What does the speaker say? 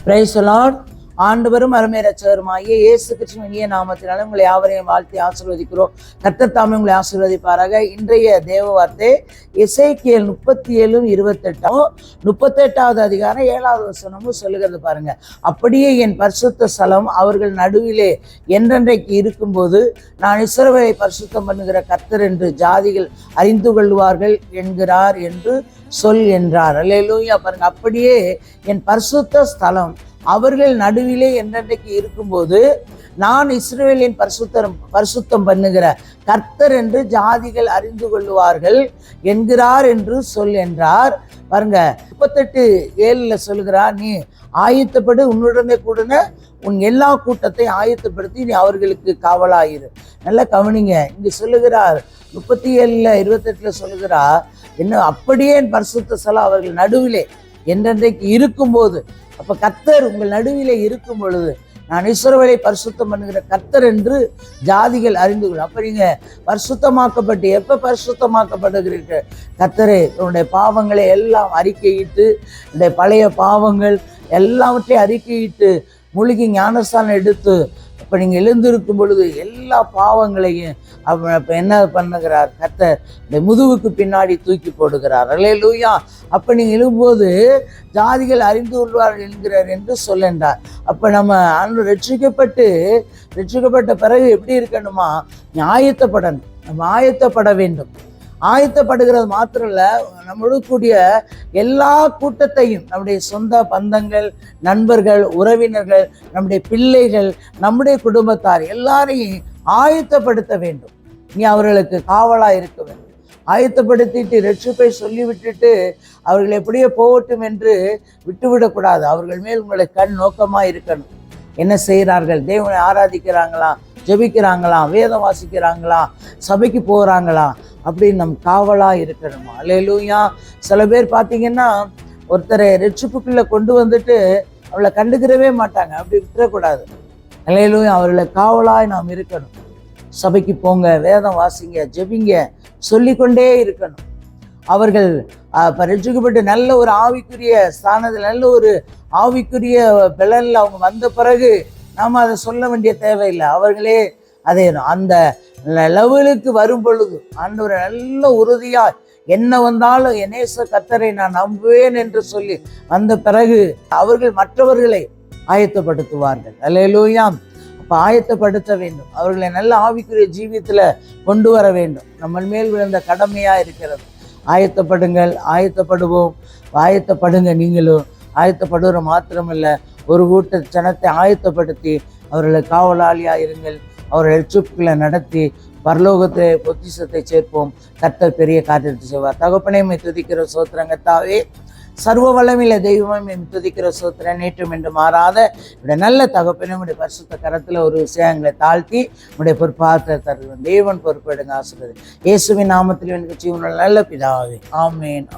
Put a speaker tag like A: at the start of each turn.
A: Praise the Lord. ஆண்டவரும் அருமை இரட்சகருமாகிய இயேசு கிறிஸ்துவின் இனிய நாமத்தினால உங்களை யாவரையும் வாழ்த்தி ஆசீர்வதிக்கிறோம். கர்த்தர் தாமே உங்களை ஆசீர்வதிப்பாராக. இன்றைய தேவ வார்த்தை எசேக்கியேல் 37:28 அதிகாரம் 7வது வசனமும் சொல்லுகிறது பாருங்க. அப்படியே என் பரிசுத்த ஸ்தலம் அவர்கள் நடுவிலே என்றென்றைக்கு இருக்கும்போது நான் இஸ்ரவேலை பரிசுத்தம் பண்ணுகிற கர்த்தர் என்று ஜாதிகள் அறிந்து கொள்வார்கள் என்கிறார் என்று சொல் என்றார். அல்லேலூயா. பாருங்க, அப்படியே என் பரிசுத்த ஸ்தலம் அவர்கள் நடுவிலே என்றென்றைக்கு இருக்கும்போது நான் இஸ்ரவேலின் பரிசுத்தம் பண்ணுகிற கர்த்தர் என்று ஜாதிகள் அறிந்து கொள்வார்கள் என்கிறார் என்று சொல் என்றார். பாருங்க, 38:7 சொல்லுகிறார், நீ ஆயத்தப்படு, உன்னுடனே கூடன உன் எல்லா கூட்டத்தை ஆயத்தப்படுத்தி நீ அவர்களுக்கு காவலாயிரு. நல்லா கவனிங்க, இங்கு சொல்லுகிறார் 37:28 சொல்லுகிறார், என்ன அப்படியே என் பரிசுத்த ஸ்தலம் அவர்கள் நடுவிலே என்றென்றைக்கு இருக்கும்போது. அப்ப கர்த்தர் உங்கள் நடுவிலே இருக்கும் பொழுது நான் இஸ்ரவேலை பரிசுத்தம் பண்ணுகிற கர்த்தர் என்று ஜாதிகள் அறிந்து கொள்ளும். அப்ப நீங்க பரிசுத்தமாக்கப்பட்டு எப்ப பரிசுத்தமாக்கப்படுகிறீர்கள்? கர்த்தரே உன்னுடைய பாவங்களை எல்லாம் அறிக்கையிட்டு, உன்னுடைய பழைய பாவங்கள் எல்லாவற்றையும் அறிக்கையிட்டு மூழ்கி ஞானஸ்தானம் எடுத்து அப்ப நீங்க எழுந்திருக்கும் பொழுது எல்லா பாவங்களையும் அப்ப என்ன பண்ணுகிறார்? கர்த்தர் இந்த முதுகுக்கு பின்னாடி தூக்கி போடுகிறார். அல்லேலூயா. அப்ப நீங்க எழும்போது ஜாதிகள் அறிந்து கொள்வார்கள் என்கிறார் என்று சொல்லென்றார். அப்ப நம்ம ரட்சிக்கப்பட்ட பிறகு எப்படி இருக்கணுமா? ஆயத்தப்படணும். நம்ம ஆயத்தப்பட வேண்டும். ஆயத்தப்படுகிறது மாத்திரம் இல்ல, நம்மளோட கூடிய எல்லா கூட்டத்தையும், நம்முடைய சொந்த பந்தங்கள், நண்பர்கள், உறவினர்கள், நம்முடைய பிள்ளைகள், நம்முடைய குடும்பத்தார் எல்லாரையும் ஆயத்தப்படுத்த வேண்டும். நீ அவர்களுக்கு காவலா இருக்க வேண்டும். ஆயத்தப்படுத்திட்டு ரட்சிப்பை சொல்லி விட்டுட்டு அவர்கள் எப்படியோ போகட்டும் என்று விட்டுவிடக்கூடாது. அவர்கள் மேல் உங்களை கண் நோக்கமா இருக்கணும். என்ன செய்கிறார்கள்? தேவனை ஆராதிக்கிறாங்களா, ஜெபிக்கிறாங்களா, வேதம் வாசிக்கிறாங்களா, சபைக்கு போகிறாங்களா அப்படின்னு நம் காவலா இருக்கணுமா? அல்லேலூயா. சில பேர் பார்த்தீங்கன்னா ஒருத்தரை ரட்சிப்புக்குள்ள கொண்டு வந்துட்டு அவளை கண்டுக்கிறவே மாட்டாங்க. அப்படி விட்டுறக்கூடாது. அல்லேலூயா. அவர்களை காவலாய் நாம் இருக்கணும். சபைக்கு போங்க, வேதம் வாசிங்க, ஜெபிங்க, சொல்லிக்கொண்டே இருக்கணும். அவர்கள் ரட்சிக்கப்பட்டு நல்ல ஒரு ஆவிக்குரிய ஸ்தானத்தில், நல்ல ஒரு ஆவிக்குரிய பலனில் அவங்க வந்த பிறகு நாம் அதை சொல்ல வேண்டிய தேவையில்லை. அவர்களே அதே அந்த லெவலுக்கு வரும் பொழுது ஆண்டவர் நல்ல உறுதியா என்ன வந்தாலும் என்னேச கர்த்தரை நான் நம்புவேன் என்று சொல்லி வந்த பிறகு அவர்கள் மற்றவர்களை ஆயத்தப்படுத்துவார்கள். அல்லேலூயா. அப்ப ஆயத்தப்படுத்த வேண்டும். அவர்களை நல்ல ஆவிக்குரிய ஜீவியத்துல கொண்டு வர வேண்டும். நம்ம மேல் விழுந்த கடமையா இருக்கிறது. ஆயத்தப்படுங்கள், ஆயத்தப்படுவோம். ஆயத்தப்படுங்க. நீங்களும் ஆயத்தப்படுகிற மாத்திரமல்ல, ஒரு கூட்ட ஜனத்தை ஆயத்தப்படுத்தி அவர்களை காவலாளியா இருங்கள். அவர்கள் ரட்சிப்புகளை நடத்தி பரலோகத்தை பொக்கிஷத்தை சேர்ப்போம். கர்த்தர் பெரிய காரியத்தை செய்வார். தகப்பனே துதிக்கிற சோத்திரங்கத்தாவே, சர்வ வல்லமையுள்ள தெய்வமே துதிக்கிற சோத்திரம், நேற்றும் என்று மாறாத என்னுடைய நல்ல தகப்பனே, உடைய பரிசுத்த கரத்துல ஒரு விஷயங்களை தாழ்த்தி உடைய பொறுப்பாக தருவேன். தேவன் பொறுப்பெடுங்க. ஆசீர்வதி. இயேசுவின் நாமத்தில் எனக்கு ஜீவனுள்ள நல்ல பிதாவே. ஆமேன்.